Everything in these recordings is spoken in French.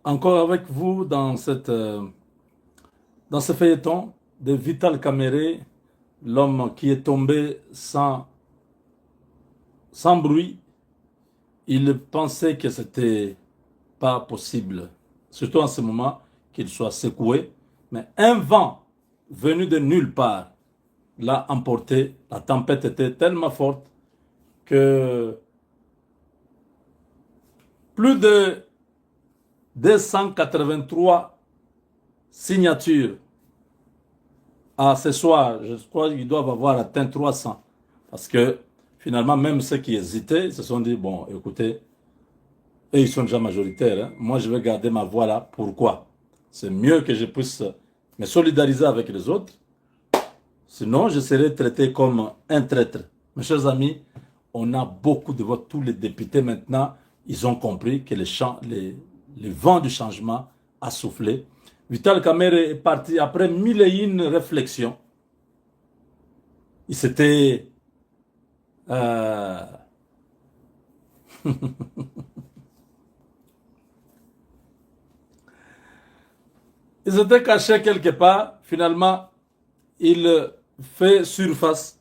Encore avec vous dans ce feuilleton de Vital Kamere, l'homme qui est tombé sans bruit. Il pensait que c'était pas possible, surtout en ce moment, qu'il soit secoué. Mais un vent venu de nulle part l'a emporté. La tempête était tellement forte que plus de 283 signatures à ce soir, je crois qu'ils doivent avoir atteint 300. Parce que finalement, même ceux qui hésitaient, ils se sont dit, bon, écoutez, eux, ils sont déjà majoritaires, hein. Moi, je vais garder ma voix là. Pourquoi? C'est mieux que je puisse me solidariser avec les autres. Sinon, je serai traité comme un traître. Mes chers amis, on a beaucoup de votes. Tous les députés maintenant, ils ont compris que les vents du changement a soufflé. Vital Kamerhe est parti après mille et une réflexions. Il s'était euh, il s'était caché quelque part. Finalement, il fait surface.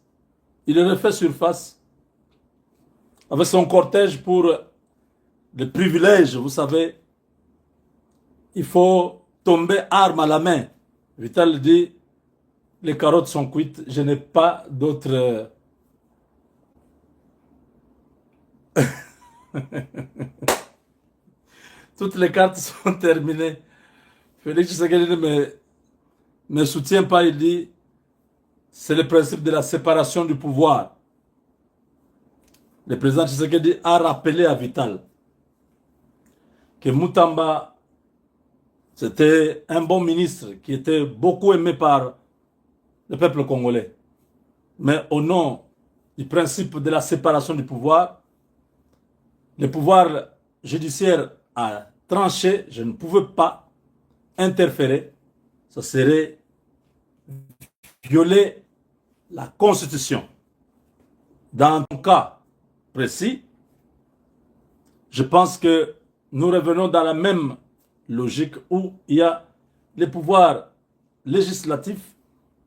Il refait surface avec son cortège pour le privilège. Vous savez, il faut tomber arme à la main. Vital dit, les carottes sont cuites, je n'ai pas d'autres... Toutes les cartes sont terminées. Félix Tshisekedi ne soutient pas, il dit, c'est le principe de la séparation du pouvoir. Le président Tshisekedi a rappelé à Vital que Moutamba, c'était un bon ministre qui était beaucoup aimé par le peuple congolais. Mais au nom du principe de la séparation du pouvoir, le pouvoir judiciaire a tranché, je ne pouvais pas interférer. Ça serait violer la Constitution. Dans ton cas précis, je pense que nous revenons dans la même logique où il y a les pouvoirs législatifs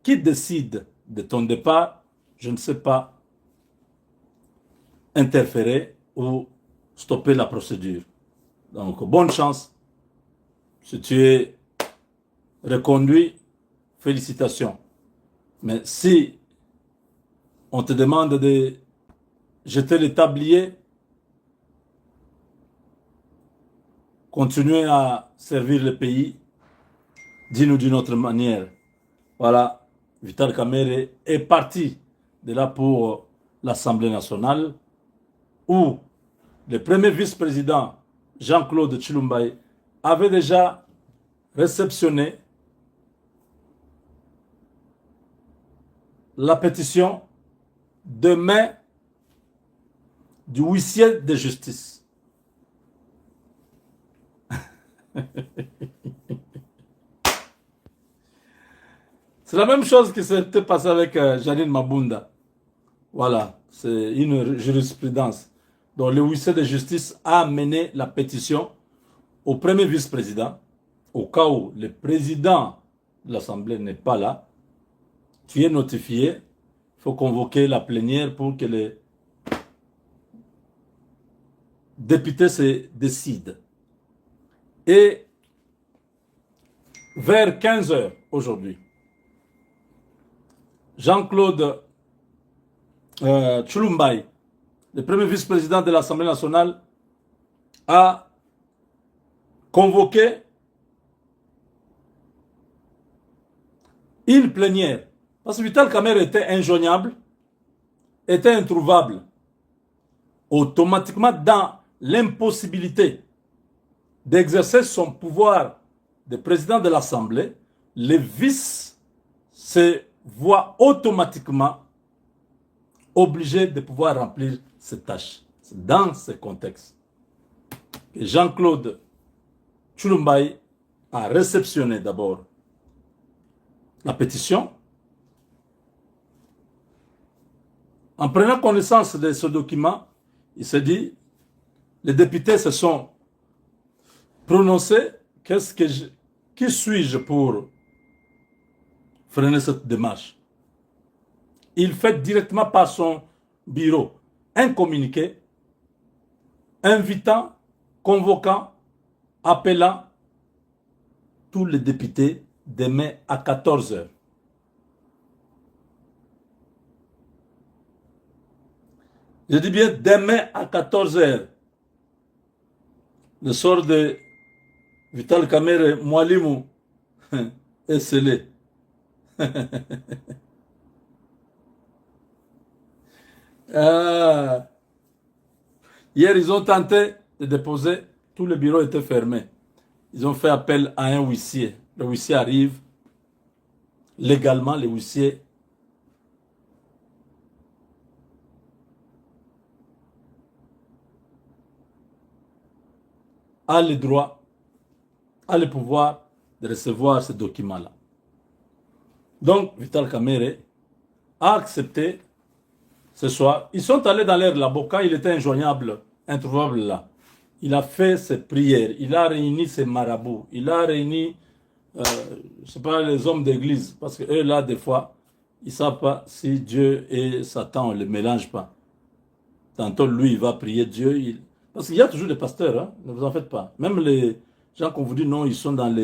qui décident de ton départ, je ne sais pas, interférer ou stopper la procédure. Donc, bonne chance. Si tu es reconduit, félicitations. Mais si on te demande de jeter le tablier, continuer à servir le pays, dis-nous d'une autre manière. Voilà, Vital Kamerhe est parti de là pour l'Assemblée nationale, où le premier vice-président, Jean-Claude Tshilumbaï, avait déjà réceptionné la pétition de main du huissier de justice. C'est la même chose qui s'était passé avec Janine Mabunda. Voilà, c'est une jurisprudence. Donc le huissier de justice a mené la pétition au premier vice-président, au cas où le président de l'Assemblée n'est pas là. Tu es notifié, il faut convoquer la plénière pour que les députés se décident. Et vers 15 heures aujourd'hui, Jean-Claude Tshilumbaï, le premier vice-président de l'Assemblée nationale, a convoqué une plénière. Parce que Vital Kamerhe était injoignable, était introuvable, automatiquement dans l'impossibilité d'exercer son pouvoir de président de l'Assemblée, le vice se voit automatiquement obligé de pouvoir remplir ses tâches. C'est dans ce contexte que Jean-Claude Tshilumbaï a réceptionné d'abord la pétition. En prenant connaissance de ce document, il s'est dit, les députés se sont prononcés Qui suis-je pour freiner cette démarche? Il fait directement par son bureau un communiqué invitant, convoquant, appelant tous les députés demain à 14 heures. Je dis bien demain à 14 heures. Le sort de Vital Kamerhe Mwalimu est scellé. Hier, ils ont tenté de déposer, tous les bureaux étaient fermés. Ils ont fait appel à un huissier. Le huissier arrive, légalement, le huissier a le droit, a le pouvoir de recevoir ce document-là. Donc, Vital Kamerhe a accepté ce soir. Ils sont allés dans leur labo quand il était injoignable, introuvable là. Il a fait ses prières, il a réuni ses marabouts, il a réuni, je sais pas, les hommes d'église, parce que eux là, des fois, ils ne savent pas si Dieu et Satan, on ne les mélange pas. Tantôt, lui, il va prier Dieu, parce qu'il y a toujours des pasteurs, hein, ne vous en faites pas. Même les gens qu'on vous dit non, ils sont dans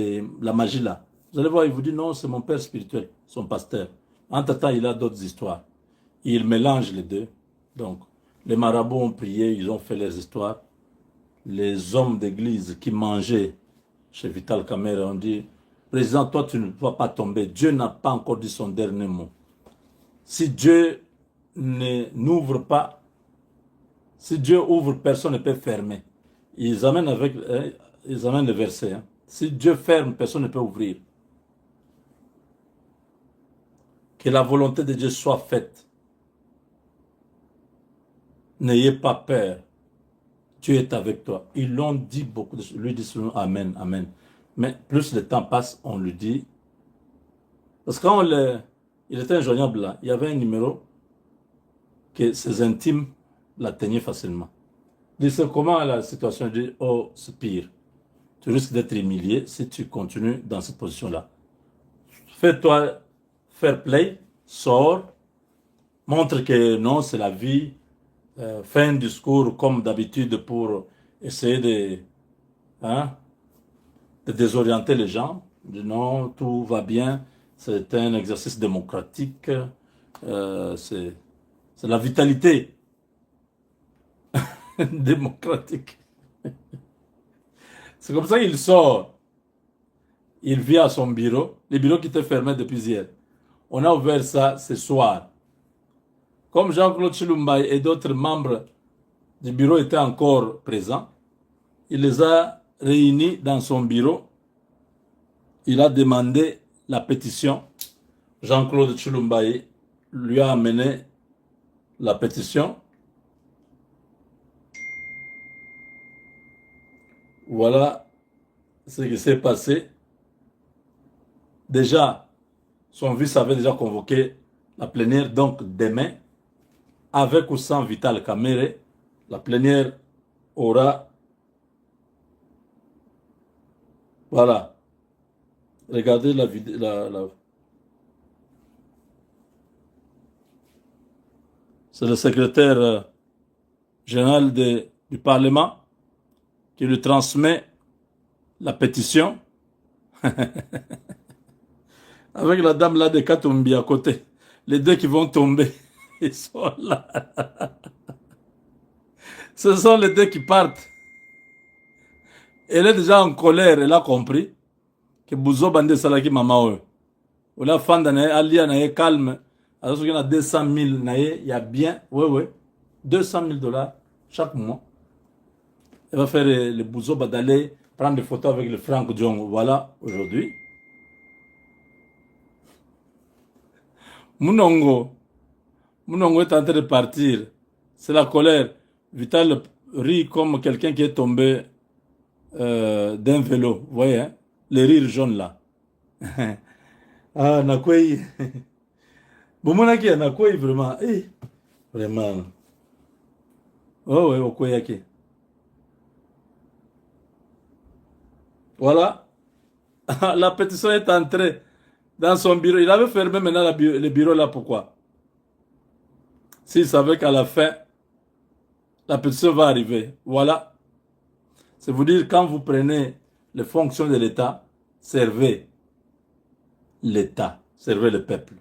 la magie là. Vous allez voir, il vous dit non, c'est mon père spirituel, son pasteur. Entre-temps, il a d'autres histoires. Il mélange les deux. Donc, les marabouts ont prié, ils ont fait leurs histoires. Les hommes d'église qui mangeaient chez Vital Kamerhe ont dit, président, toi tu ne vas pas tomber. Dieu n'a pas encore dit son dernier mot. Si Dieu n'ouvre pas, si Dieu ouvre, personne ne peut fermer. Ils amènent le verset. Hein. Si Dieu ferme, personne ne peut ouvrir. Que la volonté de Dieu soit faite. N'ayez pas peur. Dieu est avec toi. Ils l'ont dit beaucoup de choses. Lui dit souvent Amen, Amen. Mais plus le temps passe, on lui dit. Parce que quand il était injoignable là, il y avait un numéro que ses intimes l'atteignaient facilement. Il dit c'est comment la situation? Il dit oh, c'est pire. Tu risques d'être humilié si tu continues dans cette position-là. Fais-toi fair play, sors, montre que non, c'est la vie. Fais un discours comme d'habitude pour essayer de désorienter les gens. De non, tout va bien, c'est un exercice démocratique, c'est la vitalité démocratique. C'est comme ça qu'il sort. Il vient à son bureau, le bureau qui était fermé depuis hier. On a ouvert ça ce soir. Comme Jean-Claude Chilumbaï et d'autres membres du bureau étaient encore présents, il les a réunis dans son bureau. Il a demandé la pétition. Jean-Claude Chilumbaï lui a amené la pétition. Voilà ce qui s'est passé. Déjà, son vice avait déjà convoqué la plénière, donc demain, avec ou sans Vital Kamerhe, la plénière aura... Voilà. Regardez la vidéo. C'est le secrétaire général du Parlement qui lui transmet la pétition. Avec la dame là de Katumbi à côté. Les deux qui vont tomber, ils sont là. Ce sont les deux qui partent. Elle est déjà en colère, elle a compris que Bouzo Bande Salaki Mama. La femme Alia nae calme. Alors qu'il y a 200 000 nae, il y a bien, oui, 200 000 $ chaque mois. Elle va faire le Bouzo d'aller prendre des photos avec le Franck Diong. Voilà, aujourd'hui. Mounongo est en train de partir. C'est la colère. Vital rit comme quelqu'un qui est tombé d'un vélo. Vous voyez, hein? Les rires jaunes là. Ah, Nakwei. Bomonaki, Nakwei, vraiment. Eh, vraiment. Oh, oui, Okoyaki. Voilà. La pétition est entrée dans son bureau. Il avait fermé maintenant le bureau là, pourquoi? S'il savait qu'à la fin, la pétition va arriver. Voilà. C'est vous dire, quand vous prenez les fonctions de l'État, servez l'État, servez le peuple.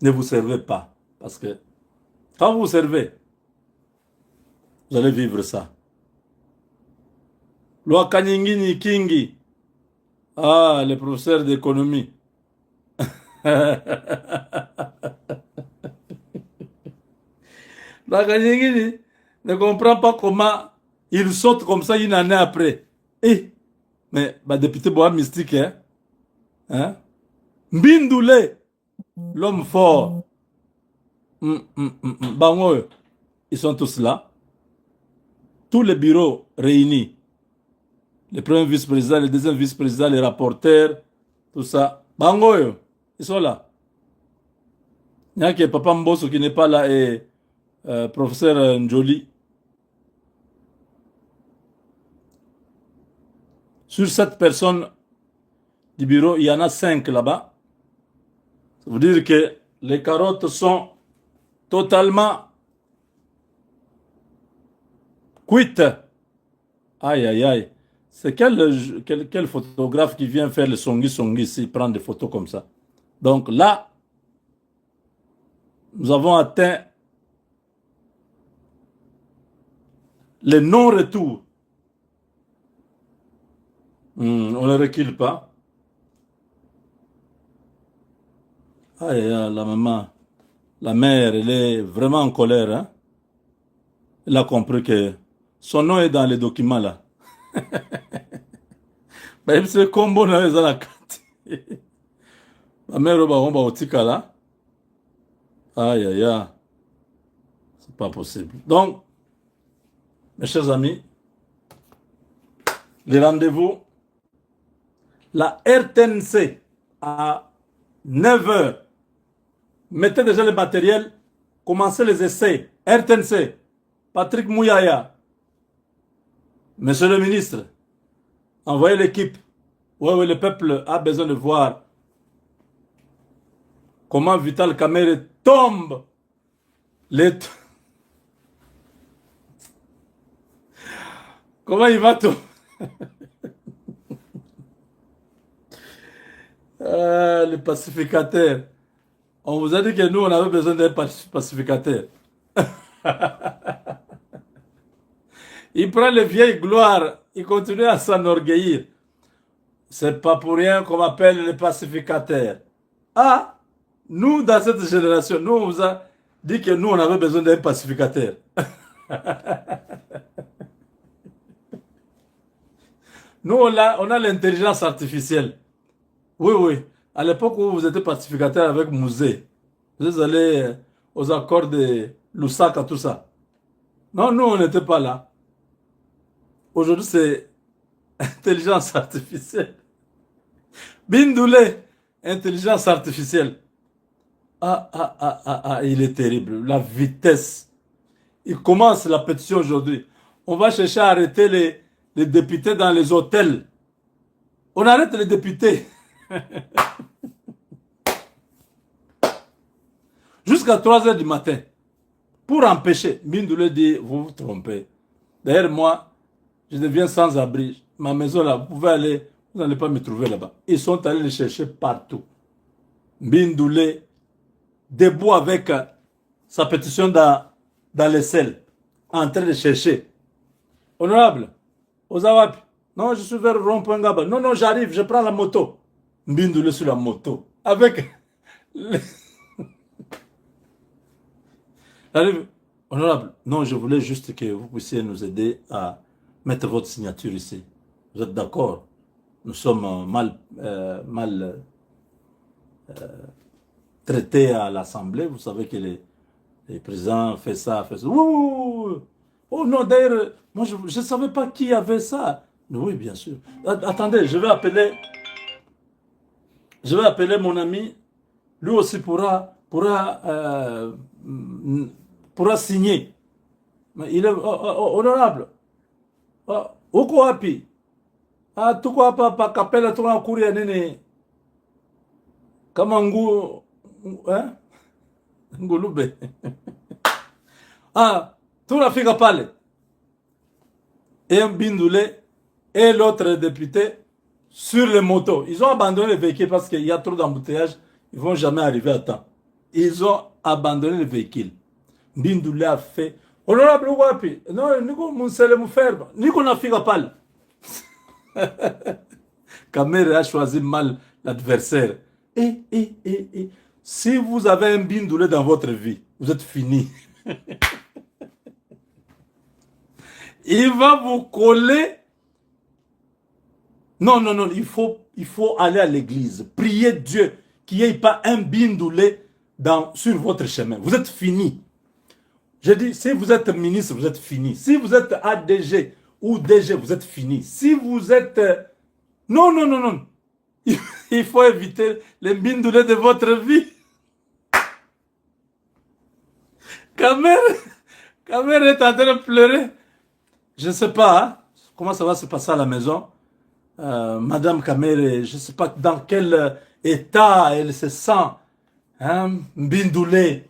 Ne vous servez pas. Parce que quand vous servez, vous allez vivre ça. Loi Kanyingini Kingi. Ah, le professeur d'économie. Loi Kanyingini ne comprend pas comment il saute comme ça une année après. Eh, mais député Bois mystique, hein? Hein? Mbindoulé, l'homme fort. Bango, ils sont tous là. Tous les bureaux réunis. Le premier vice-président, le deuxième vice-président, les rapporteurs, tout ça. Bango, ils sont là. Il n'y a que Papa Mbosso qui n'est pas là et professeur Njoli. Sur 7 personnes du bureau, il y en a 5 là-bas. Ça veut dire que les carottes sont totalement cuites. Aïe, aïe, aïe. C'est quel photographe qui vient faire le songi ici, prendre des photos comme ça. Donc là, nous avons atteint le non-retour. On ne recule pas. Aïe, la maman, la mère, elle est vraiment en colère. Hein? Elle a compris que son nom est dans les documents là. Même si le combo dans la carte. La mère, on va au tika là. Aïe, aïe, aïe. C'est pas possible. Donc, mes chers amis, les rendez-vous, la RTNC à 9 h. Mettez déjà le matériel, commencez les essais. RTNC, Patrick Mouyaya, monsieur le ministre, envoyez l'équipe. Oui, le peuple a besoin de voir comment Vital Kamerhe tombe. Comment il va tomber? Le pacificateur. On vous a dit que nous, on avait besoin d'un pacificateur. Il prend les vieilles gloires, il continue à s'enorgueillir. C'est pas pour rien qu'on m'appelle le pacificateur. Ah, nous, dans cette génération, nous, on vous a dit que nous, on avait besoin d'un pacificateur. Nous, on a l'intelligence artificielle. Oui, oui. À l'époque où vous étiez pacificateur avec Musée, vous allez aux accords de Lusaka, tout ça. Non, nous, on n'était pas là. Aujourd'hui, c'est intelligence artificielle. Bindoulé, intelligence artificielle. Il est terrible. La vitesse. Il commence la pétition aujourd'hui. On va chercher à arrêter les députés dans les hôtels. On arrête les députés. Jusqu'à 3 h du matin. Pour empêcher. Bindoulé dit, vous vous trompez. D'ailleurs, moi, je deviens sans abri. Ma maison là, vous pouvez aller, vous n'allez pas me trouver là-bas. Ils sont allés les chercher partout. Bindoulé, debout avec sa pétition dans les selles, en train de chercher. Honorable, Ozawapi. Non, je suis vers Rompangaba. Non, non, j'arrive, je prends la moto. Bindoulé sur la moto. Avec. J'arrive. Honorable, non, je voulais juste que vous puissiez nous aider à mettre votre signature ici. Vous êtes d'accord? Nous sommes mal traités à l'Assemblée. Vous savez que les présidents font ça, font ça. Ouh! Oh non, d'ailleurs, moi je ne savais pas qui avait ça. Oui, bien sûr. Attendez, je vais appeler mon ami. Lui aussi pourra signer. Mais il est honorable. Okoapi. Ah, tu quoi, papa, capella, tu vas courir, nene. Comme un goût, hein? Ngulube. Ah, tu la figa pale. Et un bindoulé et l'autre député sur les motos. Ils ont abandonné les véhicules parce qu'il y a trop d'embouteillages. Ils ne vont jamais arriver à temps. Ils ont abandonné les véhicules. Bindoulé a fait. Honorable Wapi, non, Nico Moussele Mouferba, Nico n'a figa pale. Kamere a choisi mal l'adversaire. Si vous avez un bindoulé dans votre vie, vous êtes fini. Il va vous coller. Non, non, non, il faut aller à l'église. Prier Dieu qu'il n'y ait pas un bindoulé sur votre chemin. Vous êtes fini. Je dis, si vous êtes ministre, vous êtes fini. Si vous êtes ADG ou DG, vous êtes fini. Si vous êtes... Non, non, non, non. Il faut éviter les bindoulés de votre vie. Kamer est en train de pleurer. Je ne sais pas hein, comment ça va se passer à la maison. Madame Kamere, je ne sais pas dans quel état elle se sent. Hein, mbindoulé.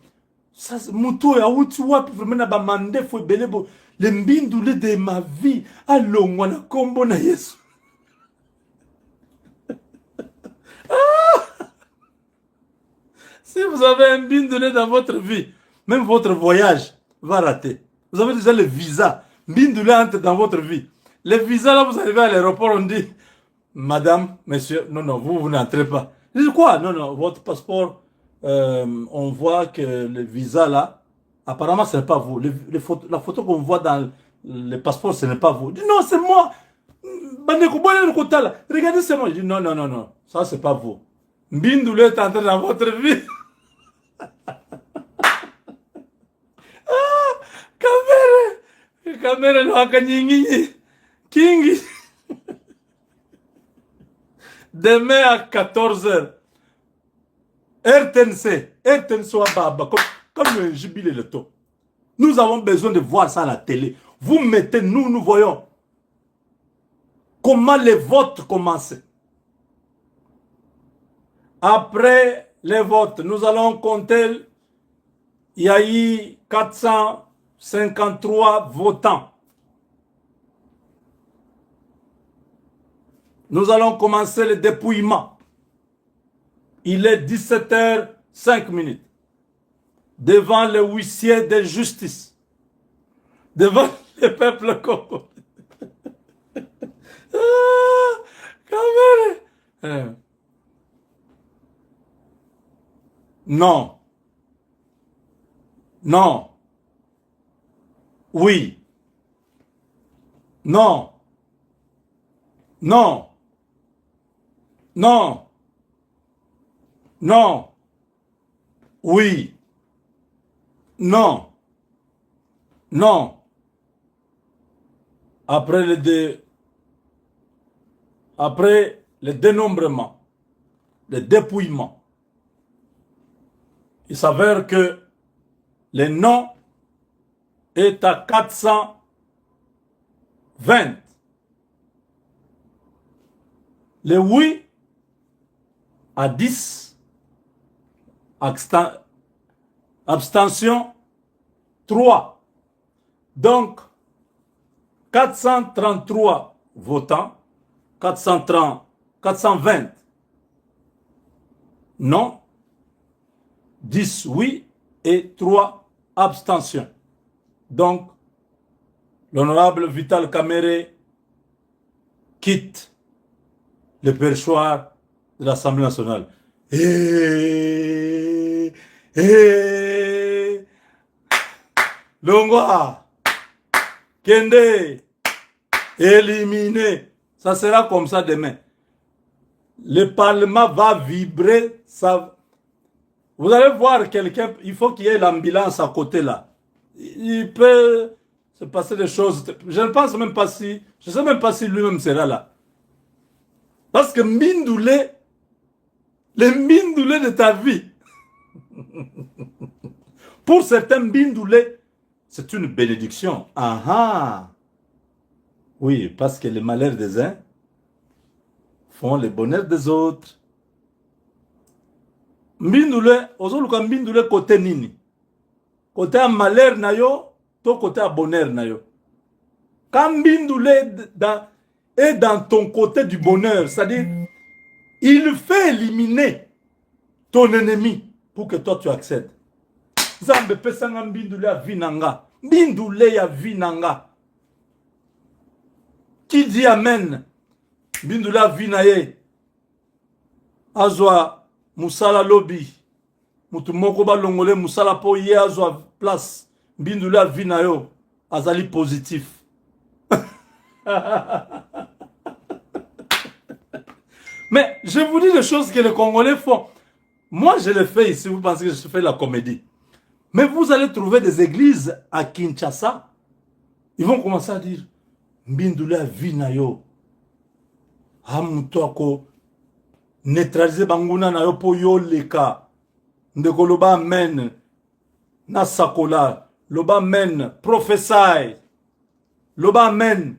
Ça, mutu ya uti wapi vraiment ba mande fo belebo. Le mbindoulé de ma vie. Allons, na kombo na Yesu. Si vous avez un mbindoulé dans votre vie, même votre voyage va rater. Vous avez déjà le visa. Mbindoulé entre dans votre vie. Le visa, là, vous arrivez à l'aéroport, on dit, madame, monsieur, non, non, vous n'entrez pas. Je dis quoi? Non, non, votre passeport, on voit que le visa, là, apparemment, ce n'est pas vous. La photo qu'on voit dans le passeport, ce n'est pas vous. Je dis, non, c'est moi. Regardez, c'est moi. Je dis, non, non, non, non, ça, c'est pas vous. Mbindoulé est entré dans votre vie. Kamera no akanyinginyi kingi. Demain à 14h. RTNC soit baba comme le jubilé le taux. Nous avons besoin de voir ça à la télé. Vous mettez, nous voyons comment les votes commencent. Après les votes, nous allons compter. Il y a eu 453 votants. Nous allons commencer le dépouillement. Il est 17h05 devant le huissier de justice, devant le peuple congolais. Non. Non. Oui. Non. Non. Non. Non. Oui. Non. Non. Après le dénombrement, le dépouillement, il s'avère que le non est à 420. Le oui à 10. Abstention 3. Donc, 433 votants, 420 non, 10 oui et 3 abstentions. Donc, l'honorable Vital Kamerhe quitte le perchoir de l'Assemblée nationale. Longwa, Kende, éliminé. Ça sera comme ça demain. Le Parlement va vibrer. Ça... Vous allez voir quelqu'un, il faut qu'il y ait l'ambulance à côté là. Il peut se passer des choses. Je ne pense même pas si, je ne sais même pas si lui-même sera là. Parce que Mbindoulé, le Mbindoulé de ta vie, pour certains Mbindoulé, c'est une bénédiction. Ah ah. Oui, parce que le malheur des uns font le bonheur des autres. Mbindule, ozoluka mbindule côté nini? Côté à malheur na yo, to côté à bonheur na yo. Quand mbindule est dans ton côté du bonheur, c'est-à-dire, il fait éliminer ton ennemi pour que toi tu accèdes. Zambe pesanga mbindule ya vinanga. Mbindule ya vinanga. Qui dit amen? Mbindule ya vinaye. Azwa musala lobby. Mutu moko ba longole musala po ye azwa place. Mbindule ya vinayo. Azali positif. Mais je vous dis des choses que les Congolais font. Moi, je le fais ici, vous pensez que je fais la comédie. Mais vous allez trouver des églises à Kinshasa. Ils vont commencer à dire Mbindula vinayo. Hamutoko. Neutraliser banguna na yo po yo leka. Ndeko loba amen. Nasakola. Loba amen. Prophesy. Loba amen.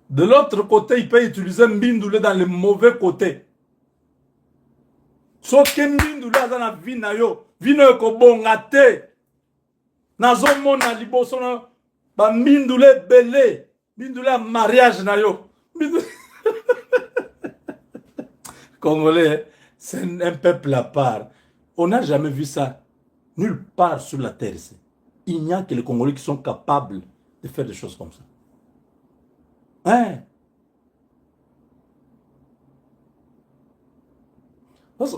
De l'autre côté, il peut utiliser Mbindule dans le mauvais côté. Sauf que Mbindule a dans la vie na yo. Vino ko bonga te. Nazo mona liboso na ba Mbindule belé. Mbindule mariage na yo. Congolais, c'est un peuple à part. On n'a jamais vu ça nulle part sur la terre ici. Il n'y a que les Congolais qui sont capables de faire des choses comme ça. Hein?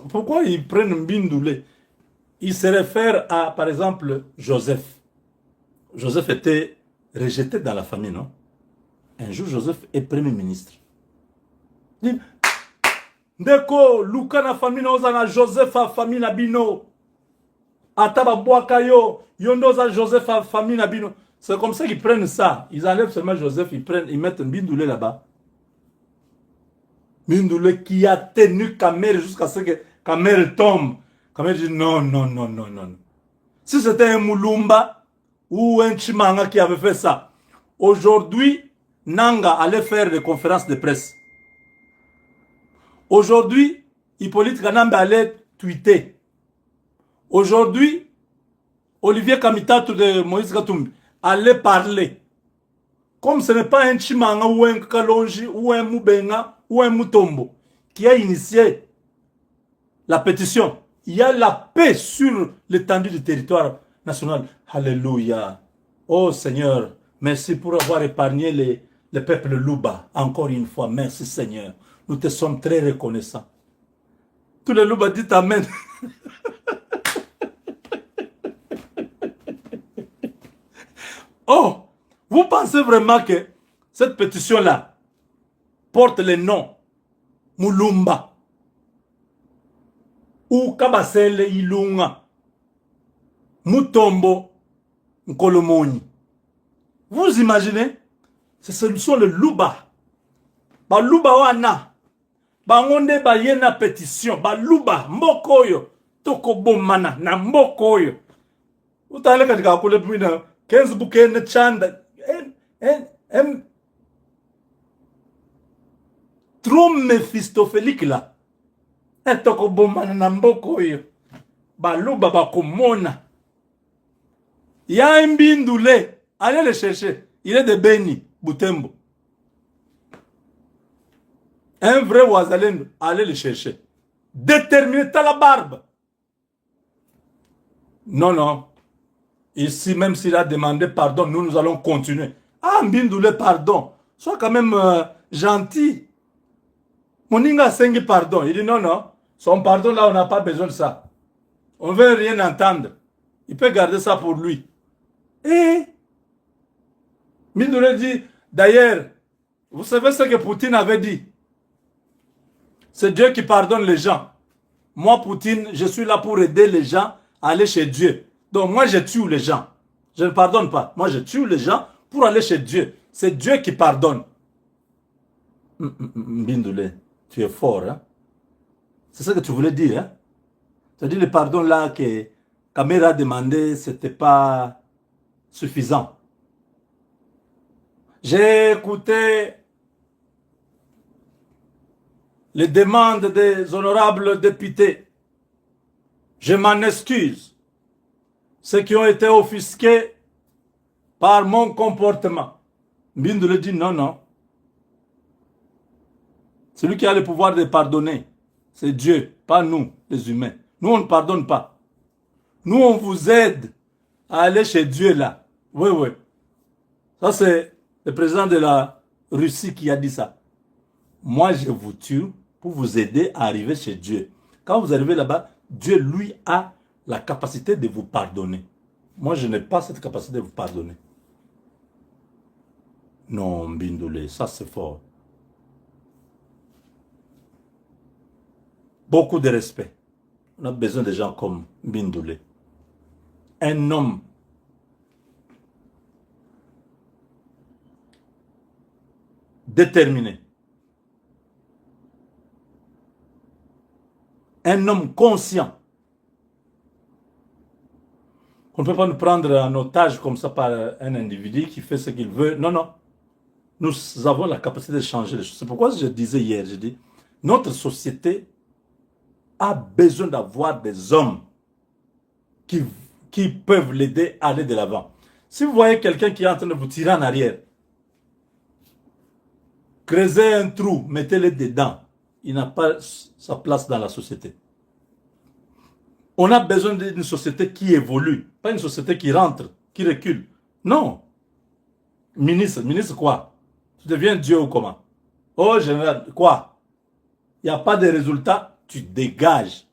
Pourquoi ils prennent Mbindule? Ils se réfèrent à, par exemple, Joseph. Joseph était rejeté dans la famille, non? Un jour, Joseph est premier ministre. Il dit, Ndeko, Luka na famille na oza na Joseph a famille na bino. Ataba boaka yo, yondoza Joseph a famille na bino. C'est comme ça qu'ils prennent ça. Ils enlèvent seulement Joseph, ils mettent Mbindule là-bas. Mbindule qui a tenu Kamel jusqu'à ce que Kamel tombe. Kamel dit non, non, non, non, non. Si c'était un Moulumba ou un Chimanga qui avait fait ça, aujourd'hui, Nanga allait faire des conférences de presse. Aujourd'hui, Hippolyte Kanambe allait tweeter. Aujourd'hui, Olivier Kamitatou de Moïse Katumbi allait parler. Comme ce n'est pas un Chimanga ou un Kalonji ou un Moubenga ou un Mutombo qui a initié la pétition. Il y a la paix sur l'étendue du territoire national. Alléluia. Oh Seigneur, merci pour avoir épargné les peuples Luba. Encore une fois, merci Seigneur. Nous te sommes très reconnaissants. Tous les Luba disent Amen. Oh, vous pensez vraiment que cette pétition-là porte le nom Moulumba ou Kabasele Ilunga Mutombo Nkolomoni? Vous imaginez? Ce sont les Luba. Ba Luba wana. Ba ngonde ba yena pétition. Ba Luba mbokoyo. Toko bomana na mbokoyo. Utale katika kule pwina. 15 bouquets chanda. Trop méphistophélique là. Et toko bomana na mbokoyo. Ba Luba ba komona. Il y a un Mbindule. Allez le chercher. Il est de Beni, Butembo. Un vrai Ouazalendo, allez le chercher. Déterminé, t'as la barbe. Non, non. Ici, même s'il a demandé pardon, nous allons continuer. Ah, Mbindule, pardon. Sois quand même gentil. Moninga Sengi, pardon. Il dit non, non. Son pardon, là, on n'a pas besoin de ça. On ne veut rien entendre. Il peut garder ça pour lui. Et Mbindule dit, d'ailleurs, vous savez ce que Poutine avait dit? C'est Dieu qui pardonne les gens. Moi, Poutine, je suis là pour aider les gens à aller chez Dieu. Donc, moi, je tue les gens. Je ne pardonne pas. Moi, je tue les gens pour aller chez Dieu. C'est Dieu qui pardonne. Mbindule, tu es fort, hein? C'est ce que tu voulais dire, hein? C'est-à-dire le pardon là que Kamera a demandé, ce n'était pas suffisant. J'ai écouté les demandes des honorables députés. Je m'en excuse. Ceux qui ont été offusqués par mon comportement. Mbindoulé dit non, non. Celui qui a le pouvoir de pardonner, c'est Dieu, pas nous, les humains. Nous, on ne pardonne pas. Nous, on vous aide à aller chez Dieu là. Oui, oui. Ça, c'est le président de la Russie qui a dit ça. Moi, je vous tue pour vous aider à arriver chez Dieu. Quand vous arrivez là-bas, Dieu, lui, a la capacité de vous pardonner. Moi, je n'ai pas cette capacité de vous pardonner. Non, Mbindoulé, ça c'est fort. Beaucoup de respect. On a besoin de gens comme Mbindoulé. Un homme déterminé. Un homme conscient. On ne peut pas nous prendre en otage comme ça par un individu qui fait ce qu'il veut. Non, non. Nous avons la capacité de changer les choses. C'est pourquoi je disais hier, je dis, notre société a besoin d'avoir des hommes qui peuvent l'aider à aller de l'avant. Si vous voyez quelqu'un qui est en train de vous tirer en arrière, creusez un trou, mettez-le dedans. Il n'a pas sa place dans la société. On a besoin d'une société qui évolue, pas une société qui rentre, qui recule. Non. Ministre quoi? Tu deviens Dieu ou comment? Oh, général, quoi? Il n'y a pas de résultat, tu dégages.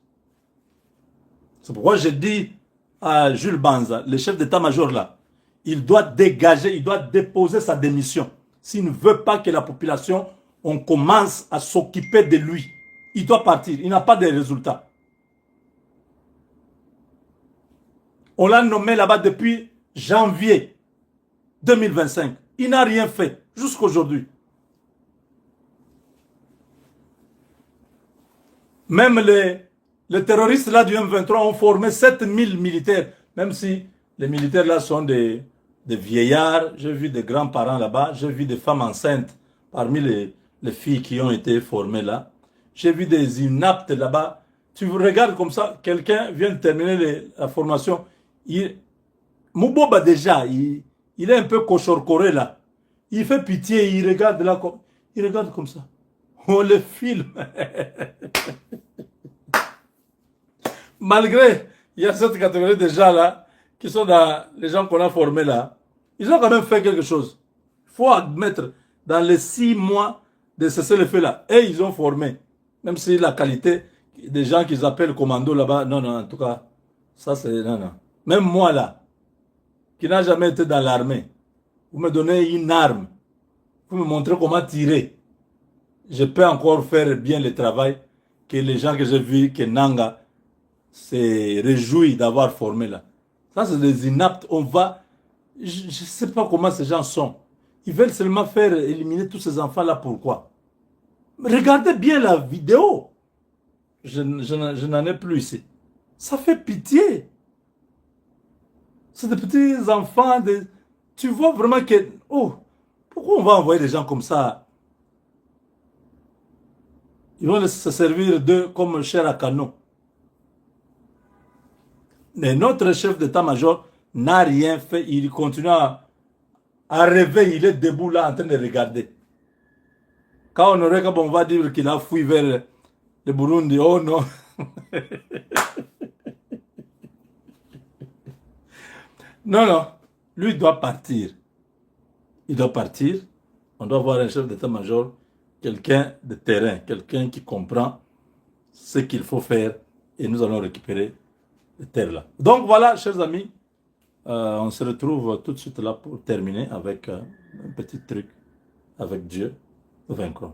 C'est pourquoi je dis à Jules Banza, le chef d'état-major là, il doit dégager, il doit déposer sa démission. S'il ne veut pas que la population, on commence à s'occuper de lui. Il doit partir, il n'a pas de résultat. On l'a nommé là-bas depuis janvier 2025. Il n'a rien fait jusqu'à aujourd'hui. Même les terroristes là du M23 ont formé 7000 militaires. Même si les militaires là sont des vieillards. J'ai vu des grands-parents là-bas. J'ai vu des femmes enceintes parmi les filles qui ont été formées là. J'ai vu des inaptes là-bas. Tu regardes comme ça, quelqu'un vient de terminer la formation. Mouboba déjà, il est un peu cochorcoré là. Il fait pitié, il regarde là, il regarde comme ça. On le filme. Malgré, il y a cette catégorie de gens là, qui sont dans les gens qu'on a formés là. Ils ont quand même fait quelque chose. Il faut admettre, dans les 6 mois de cessez-le-feu là, et ils ont formé. Même si la qualité des gens qu'ils appellent commando là-bas, non, non, en tout cas, ça c'est, non, non. Même moi là, qui n'a jamais été dans l'armée, vous me donnez une arme, vous me montrez comment tirer. Je peux encore faire bien le travail que les gens que j'ai vus, que Nanga se réjouit d'avoir formé là. Ça c'est des inaptes, on va, je ne sais pas comment ces gens sont. Ils veulent seulement faire éliminer tous ces enfants là, pourquoi? Regardez bien la vidéo. Je n'en ai plus ici. Ça fait pitié. C'est des petits enfants. Tu vois vraiment que... Oh, pourquoi on va envoyer des gens comme ça? Ils vont se servir d'eux comme chair à canon. Mais notre chef d'état-major n'a rien fait. Il continue à rêver. Il est debout là en train de regarder. Quand on aurait comme on va dire qu'il a fui vers le Burundi. Oh non. Non, non. Lui doit partir. Il doit partir. On doit avoir un chef d'état-major, quelqu'un de terrain, quelqu'un qui comprend ce qu'il faut faire et nous allons récupérer les terres là. Donc voilà, chers amis, on se retrouve tout de suite là pour terminer avec un petit truc avec Dieu. Nous vaincrons.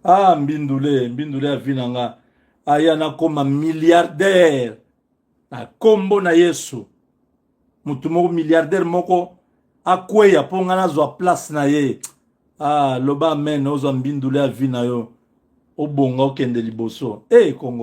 Ah, Mbindoulé avinanga. Ayana comme milliardaire. Na kombo na Yesu. Mutumo milliardaire moko akweya ponga na zo place na ye. Ah, loba men ozo Mbindoulé avina yo. Obonga okende liboso. Eh, Congo.